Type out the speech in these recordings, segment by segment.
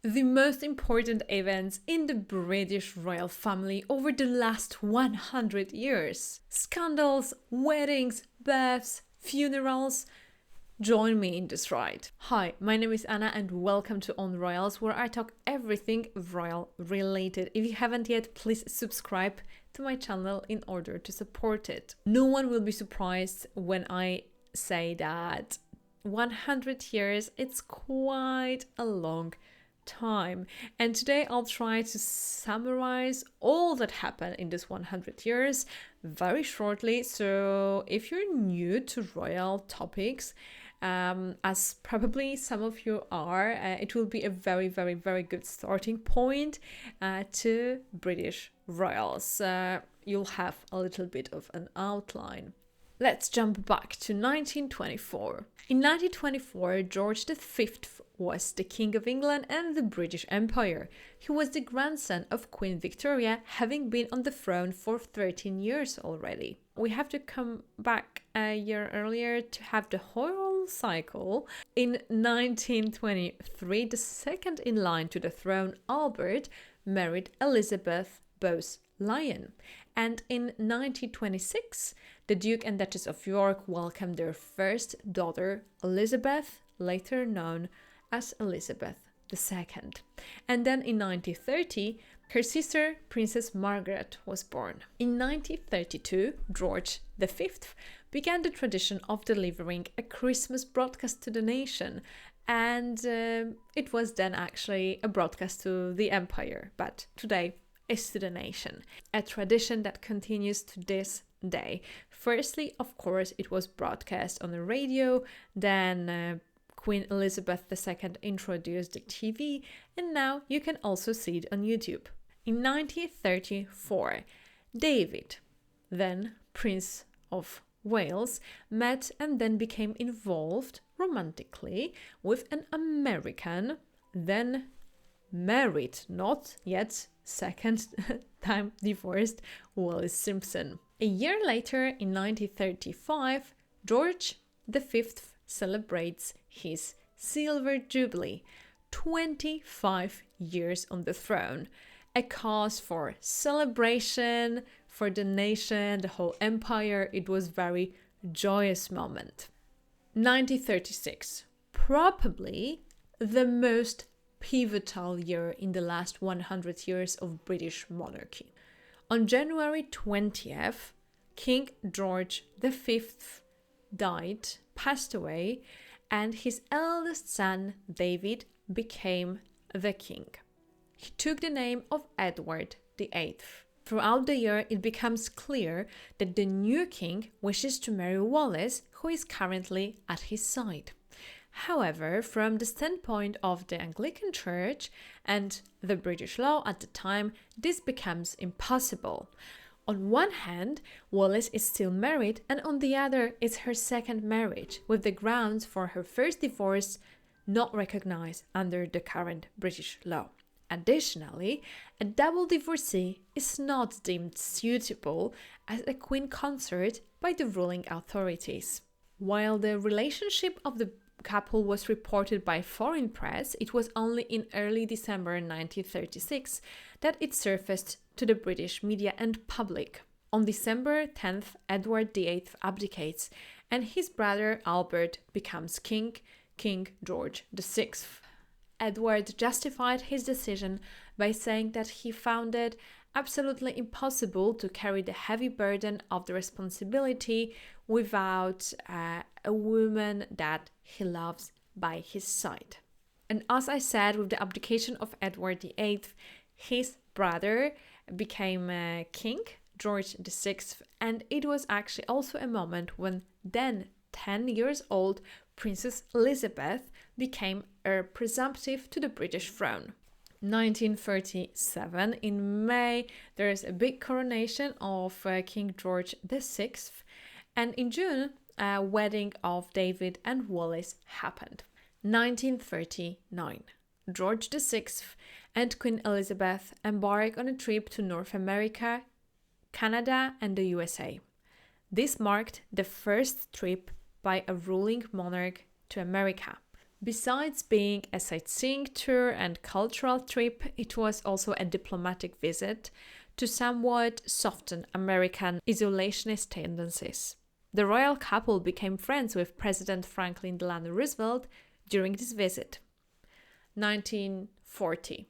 The most important events in the British royal family over the last 100 years. Scandals, weddings, births, funerals. Join me in this ride. Hi, my name is Anna and welcome to On Royals, where I talk everything royal related. If you haven't yet, please subscribe to my channel in order to support it. No one will be surprised when I say that 100 years, it's quite a long time. And today I'll try to summarize all that happened in this 100 years very shortly. So if you're new to royal topics, as probably some of you are, it will be a very, very, very good starting point to British royals. You'll have a little bit of an outline. Let's jump back to 1924. In 1924, George V was the King of England and the British Empire. He was the grandson of Queen Victoria, having been on the throne for 13 years already. We have to come back a year earlier to have the whole cycle. In 1923, the second in line to the throne, Albert, married Elizabeth Lyon. And in 1926, the Duke and Duchess of York welcomed their first daughter, Elizabeth, later known as Elizabeth II. And then in 1930, her sister, Princess Margaret, was born. In 1932, George V began the tradition of delivering a Christmas broadcast to the nation. And it was then actually a broadcast to the empire, but today is to the nation, a tradition that continues to this day. Firstly, of course, it was broadcast on the radio, then Queen Elizabeth II introduced the TV, and now you can also see it on YouTube. In 1934, David, then Prince of Wales, met and then became involved romantically with an American, then married, not yet second time divorced, Wallis Simpson. A year later, in 1935, George V celebrates his Silver Jubilee, 25 years on the throne, a cause for celebration for the nation, the whole empire. It was a very joyous moment. 1936, probably the most pivotal year in the last 100 years of British monarchy. On January 20th, King George V passed away, and his eldest son, David, became the king. He took the name of Edward VIII. Throughout the year, it becomes clear that the new king wishes to marry Wallis, who is currently at his side. However, from the standpoint of the Anglican Church and the British law at the time, this becomes impossible. On one hand, Wallis is still married, and on the other is her second marriage, with the grounds for her first divorce not recognized under the current British law. Additionally, a double divorcee is not deemed suitable as a queen consort by the ruling authorities. While the relationship of the couple was reported by foreign press, it was only in early December 1936 that it surfaced to the British media and public. On December 10th, Edward VIII abdicates, and his brother Albert becomes king, King George VI. Edward justified his decision by saying that he found it absolutely impossible to carry the heavy burden of the responsibility without a woman that he loves by his side. And as I said, with the abdication of Edward VIII, his brother became king, George VI, and it was actually also a moment when then 10 years old Princess Elizabeth became heir presumptive to the British throne. 1937, in May, there is a big coronation of King George VI, and in June, a wedding of David and Wallis happened. 1939, George VI and Queen Elizabeth embark on a trip to North America, Canada, and the USA. This marked the first trip by a ruling monarch to America. Besides being a sightseeing tour and cultural trip, it was also a diplomatic visit to somewhat soften American isolationist tendencies. The royal couple became friends with President Franklin Delano Roosevelt during this visit. 1940.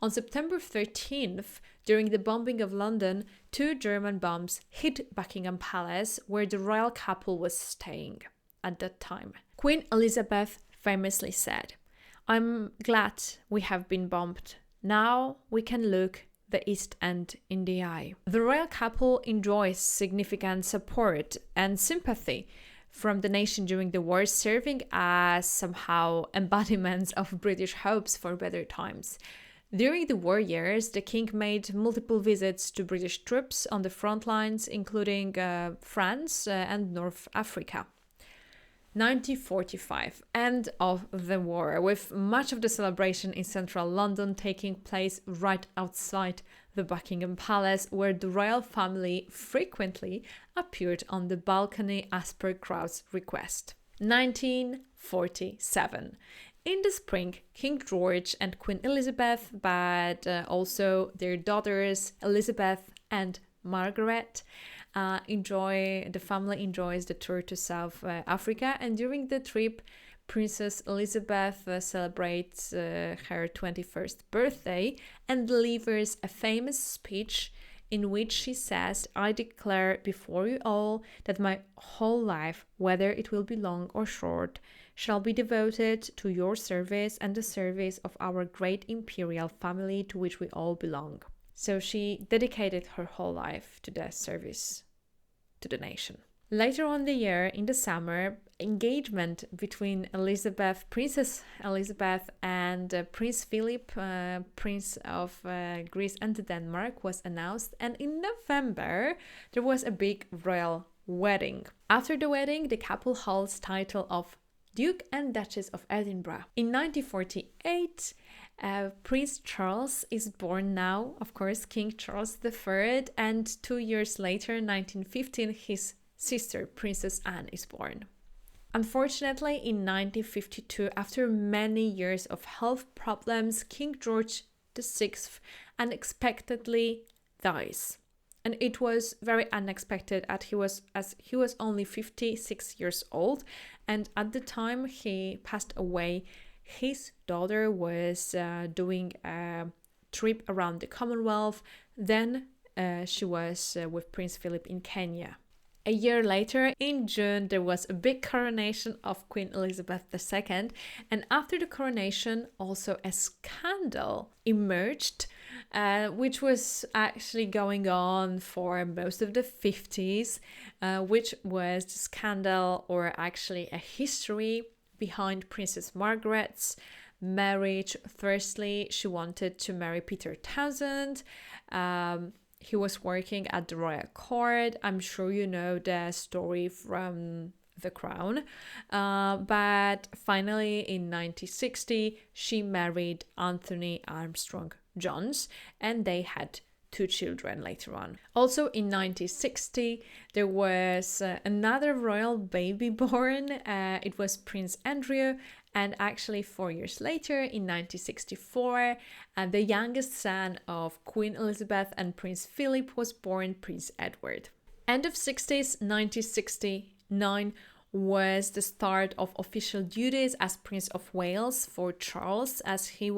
On September 13th, during the bombing of London, 2 German bombs hit Buckingham Palace, where the royal couple was staying at that time. Queen Elizabeth famously said, "I'm glad we have been bombed. Now we can look the East End in the eye." The royal couple enjoys significant support and sympathy from the nation during the war, serving as somehow embodiments of British hopes for better times. During the war years, the king made multiple visits to British troops on the front lines, including France and North Africa. 1945, end of the war, with much of the celebration in central London taking place right outside the Buckingham Palace, where the royal family frequently appeared on the balcony as per crowd's request. 1947. In the spring, King George and Queen Elizabeth, but also their daughters Elizabeth and Margaret, the family enjoys the tour to South Africa, and during the trip, Princess Elizabeth celebrates her 21st birthday and delivers a famous speech in which she says, "I declare before you all that my whole life, whether it will be long or short, shall be devoted to your service and the service of our great imperial family to which we all belong." So she dedicated her whole life to the service to the nation. Later on the year, in the summer, engagement between Princess Elizabeth and Prince Philip, Prince of Greece and Denmark, was announced, and in November there was a big royal wedding. After the wedding, the couple holds title of Duke and Duchess of Edinburgh. In 1948, Prince Charles is born now, of course, King Charles III, and 2 years later, 1915, his sister, Princess Anne, is born. Unfortunately, in 1952, after many years of health problems, King George VI unexpectedly dies. And it was very unexpected as he was only 56 years old, and at the time he passed away, his daughter was doing a trip around the Commonwealth. Then she was with Prince Philip in Kenya. A year later, in June, there was a big coronation of Queen Elizabeth II, and after the coronation, also a scandal emerged, which was actually going on for most of the 50s, which was the scandal, or actually a history behind Princess Margaret's marriage. Firstly, she wanted to marry Peter Townsend. He was working at the royal court. I'm sure you know the story from The Crown. But finally, in 1960, she married Anthony Armstrong Jones, and they had 2 children later on. Also in 1960, there was another royal baby born. It was Prince Andrew. And actually 4 years later, in 1964, the youngest son of Queen Elizabeth and Prince Philip was born, Prince Edward. End of 60s, 1969 was the start of official duties as Prince of Wales for Charles, as he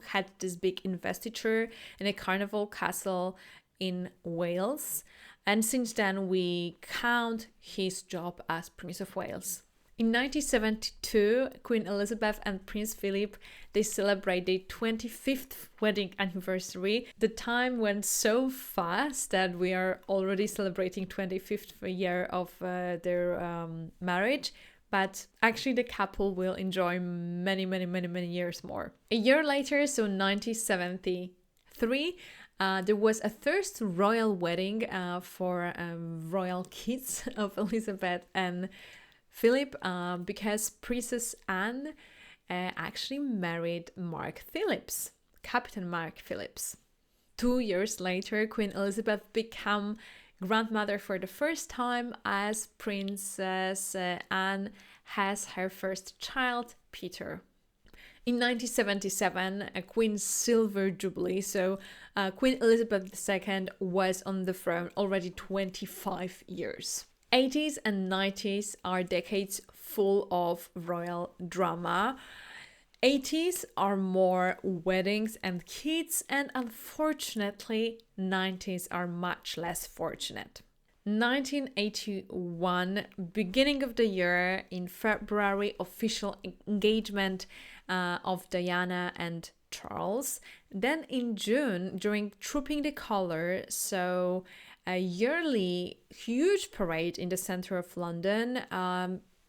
had this big investiture in a carnival castle in Wales. And since then, we count his job as Prince of Wales. In 1972, Queen Elizabeth and Prince Philip, they celebrate their 25th wedding anniversary. The time went so fast that we are already celebrating 25th year of their marriage. But actually the couple will enjoy many years more. A year later, so 1973, there was a first royal wedding for royal kids of Elizabeth and Philip, because Princess Anne actually married Mark Phillips, Captain Mark Phillips. 2 years later, Queen Elizabeth became grandmother for the first time, as Princess Anne has her first child, Peter. In 1977, a Queen's Silver Jubilee, so Queen Elizabeth II was on the throne already 25 years. 80s and 90s are decades full of royal drama. 80s are more weddings and kids, and unfortunately, 90s are much less fortunate. 1981, beginning of the year, in February, official engagement of Diana and Charles. Then in June, during Trooping the Colour, so a yearly huge parade in the center of London.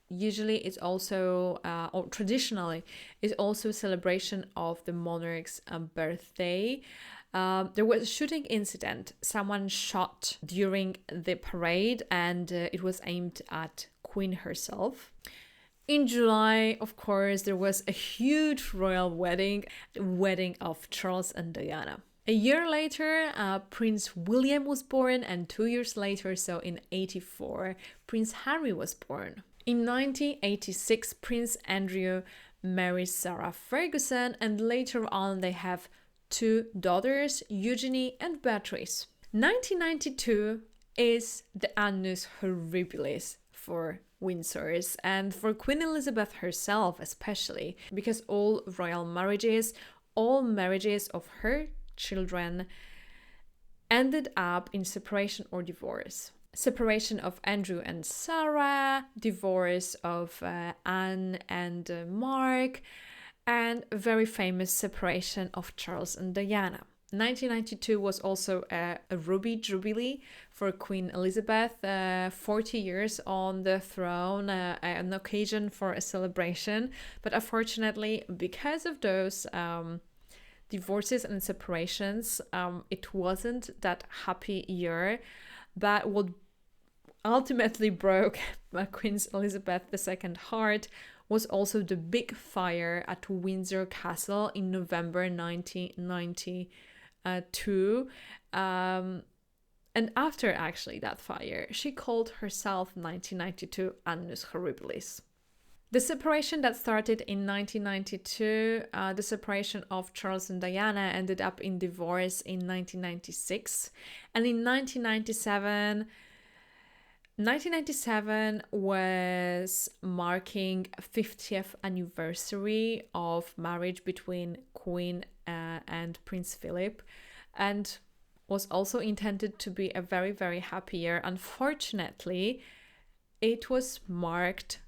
Usually it's also, or traditionally, it's also a celebration of the monarch's birthday. There was a shooting incident. Someone shot during the parade, and it was aimed at Queen herself. In July, of course, there was a huge royal wedding, the wedding of Charles and Diana. A year later, Prince William was born, and 2 years later, so in 1984, Prince Harry was born. In 1986, Prince Andrew marries Sarah Ferguson, and later on they have 2 daughters, Eugenie and Beatrice. 1992 is the annus horribilis for Windsors and for Queen Elizabeth herself especially, because all royal marriages, all marriages of her children ended up in separation or divorce. Separation of Andrew and Sarah, divorce of Anne and Mark, and a very famous separation of Charles and Diana. 1992 was also a ruby jubilee for Queen Elizabeth, 40 years on the throne, an occasion for a celebration. But unfortunately, because of those divorces and separations, it wasn't that happy year. But what ultimately broke Queen Elizabeth II's heart was also the big fire at Windsor Castle in November 1992. And after actually that fire, she called herself 1992 Annus Horribilis. The separation that started in 1992, the separation of Charles and Diana, ended up in divorce in 1996. And in 1997 was marking 50th anniversary of marriage between Queen and Prince Philip, and was also intended to be a very, very happy year. Unfortunately, it was marked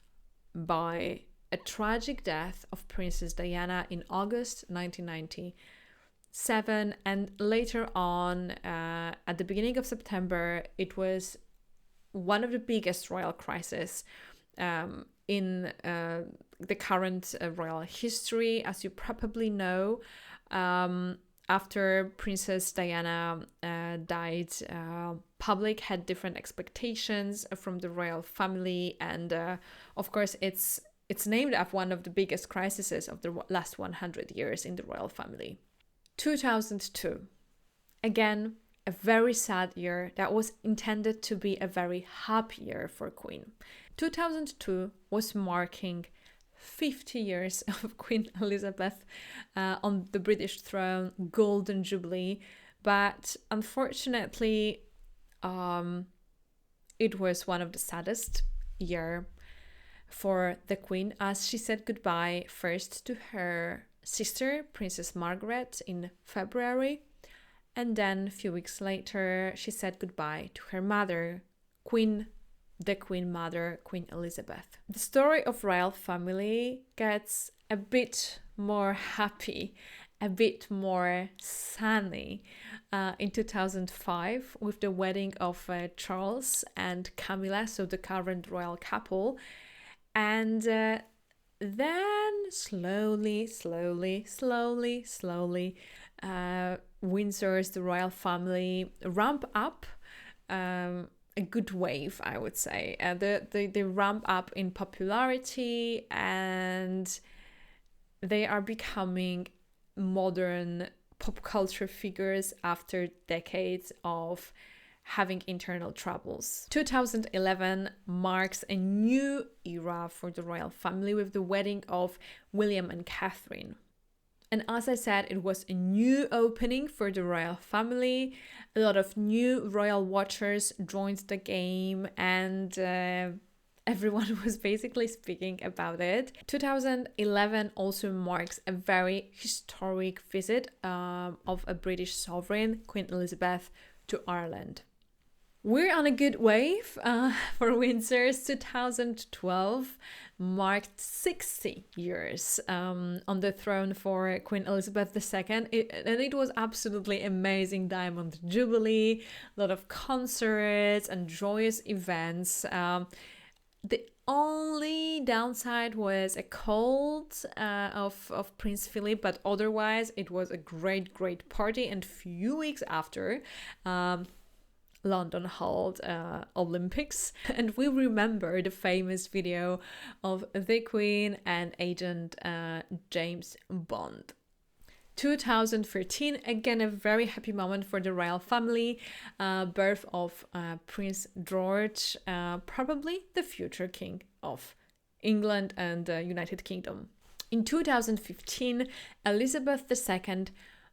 by a tragic death of Princess Diana in August 1997, and later on, at the beginning of September, it was one of the biggest royal crises in the current royal history. As you probably know, after Princess Diana died, public had different expectations from the royal family, and of course it's named after one of the biggest crises of the last 100 years in the royal family. 2002, again, a very sad year that was intended to be a very happy year for Queen. 2002 was marking 50 years of Queen Elizabeth on the British throne, Golden Jubilee, but unfortunately it was one of the saddest year for the Queen, as she said goodbye first to her sister, Princess Margaret, in February, and then a few weeks later she said goodbye to her mother, the Queen Mother, Queen Elizabeth. The story of royal family gets a bit more happy, a bit more sunny in 2005 with the wedding of Charles and Camilla, so the current royal couple. And then slowly, Windsor's, the royal family, ramp up a good wave, I would say. They ramp up in popularity, and they are becoming modern pop culture figures after decades of having internal troubles. 2011 marks a new era for the royal family with the wedding of William and Catherine. And as I said, it was a new opening for the royal family. A lot of new royal watchers joined the game, and everyone was basically speaking about it. 2011 also marks a very historic visit of a British sovereign, Queen Elizabeth, to Ireland. We're on a good wave for Windsor's. 2012 marked 60 years on the throne for Queen Elizabeth II, and it was absolutely amazing Diamond Jubilee, a lot of concerts and joyous events. The only downside was a cold of Prince Philip, but otherwise it was a great party. And few weeks after, London held Olympics, and we remember the famous video of the Queen and Agent James Bond. 2013, again a very happy moment for the royal family, birth of Prince George, probably the future king of England and United Kingdom. In 2015, Elizabeth II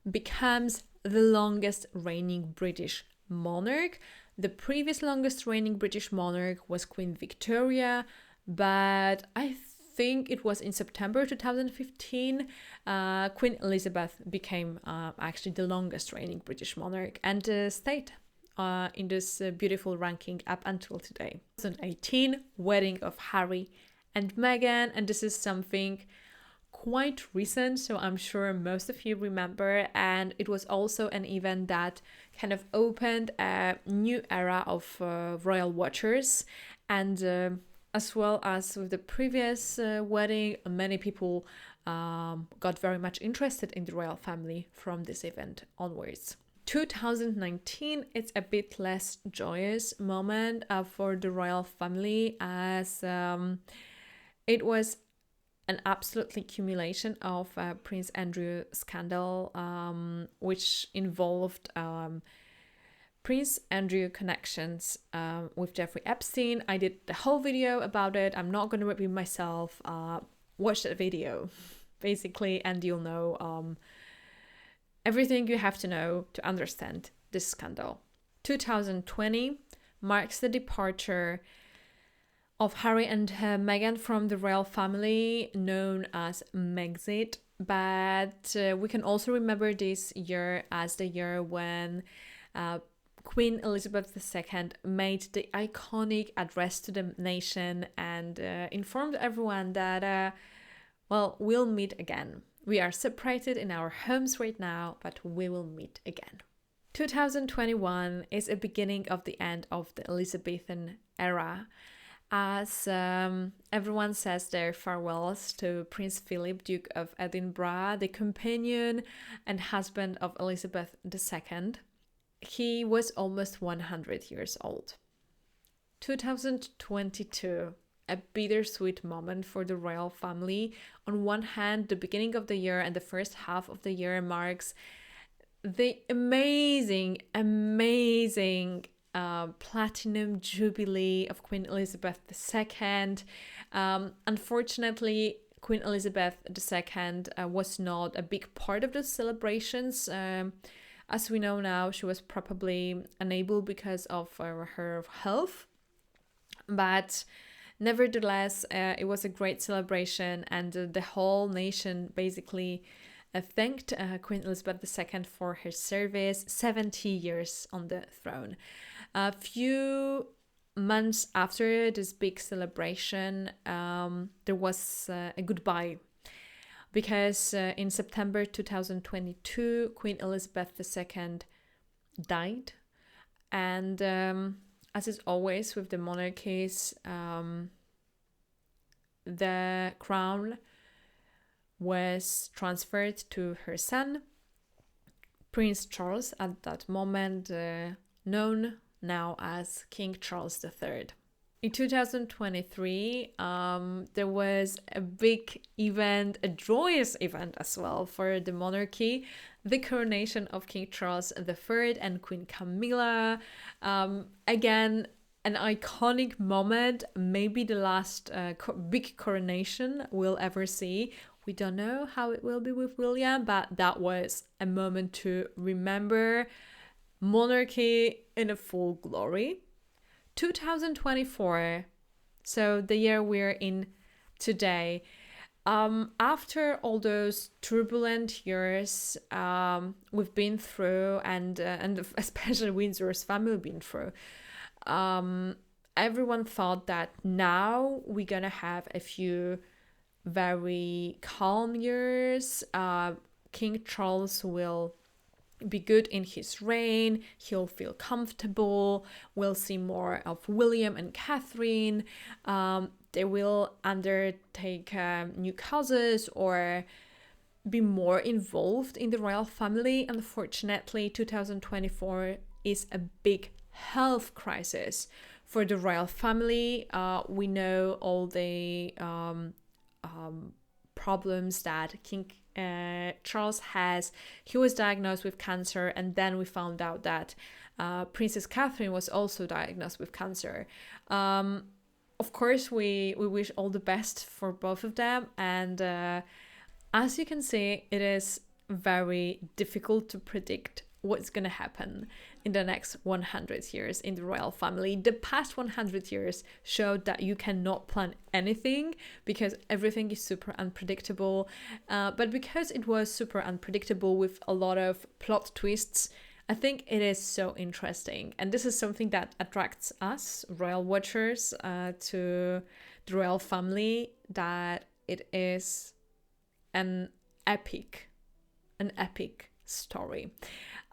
becomes the longest reigning British monarch. The previous longest reigning British monarch was Queen Victoria, but I think it was in September 2015 Queen Elizabeth became actually the longest reigning British monarch and stayed in this beautiful ranking up until today. 2018, wedding of Harry and Meghan, and this is something quite recent, so I'm sure most of you remember, and it was also an event that kind of opened a new era of royal watchers, and as well as with the previous wedding, many people got very much interested in the royal family from this event onwards. 2019, it's a bit less joyous moment for the royal family, as it was an absolutely accumulation of Princeandrewscandal, which involved Prince Andrew connections with Jeffrey Epstein. I did the whole video about it. I'm not going to repeat myself. Watch that video, basically, and you'll know everything you have to know to understand this scandal. 2020 marks the departure of Harry and Meghan from the royal family, known as Megxit, but we can also remember this year as the year when Queen Elizabeth II made the iconic address to the nation and informed everyone that, we'll meet again. We are separated in our homes right now, but we will meet again. 2021 is a beginning of the end of the Elizabethan era, as everyone says their farewells to Prince Philip, Duke of Edinburgh, the companion and husband of Elizabeth II. He was almost 100 years old. 2022, a bittersweet moment for the royal family. On one hand, the beginning of the year and the first half of the year marks the amazing platinum jubilee of Queen Elizabeth II. Unfortunately, Queen Elizabeth II was not a big part of the celebrations. As we know now, she was probably unable because of her health. But nevertheless, it was a great celebration, and the whole nation basically thanked Queen Elizabeth II for her service, 70 years on the throne. A few months after this big celebration, there was a goodbye, because in September 2022, Queen Elizabeth II died, and as is always with the monarchies, the crown was transferred to her son, Prince Charles, at that moment known now as King Charles III. In 2023, there was a big event, a joyous event as well for the monarchy, the coronation of King Charles III and Queen Camilla. Again, an iconic moment, maybe the last big coronation we'll ever see. We don't know how it will be with William, but that was a moment to remember monarchy in a full glory. 2024, so the year we're in today, after all those turbulent years we've been through, and especially Windsor's family been through, everyone thought that now we're gonna have a few very calm years. King Charles will be good in his reign, he'll feel comfortable, we'll see more of William and Catherine, they will undertake new causes or be more involved in the royal family. Unfortunately, 2024 is a big health crisis for the royal family. We know all the problems that King Charles has. He was diagnosed with cancer, and then we found out that Princess Catherine was also diagnosed with cancer. Of course, we wish all the best for both of them, and as you can see, it is very difficult to predict what's going to happen in the next 100 years in the royal family. The past 100 years showed that you cannot plan anything because everything is super unpredictable. But because it was super unpredictable with a lot of plot twists, I think it is so interesting. And this is something that attracts us, royal watchers, to the royal family, that it is an epic story.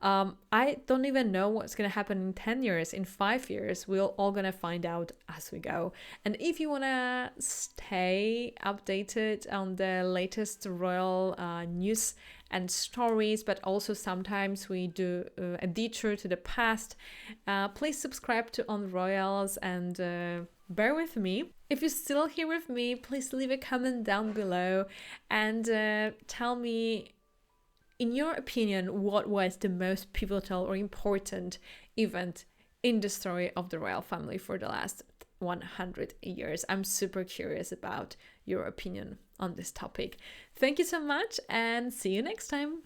I don't even know what's going to happen in 10 years, in 5 years. We're all going to find out as we go. And if you want to stay updated on the latest royal news and stories, but also sometimes we do a detour to the past, please subscribe to On Royals and bear with me. If you're still here with me, please leave a comment down below and tell me, in your opinion, what was the most pivotal or important event in the story of the royal family for the last 100 years? I'm super curious about your opinion on this topic. Thank you so much and see you next time.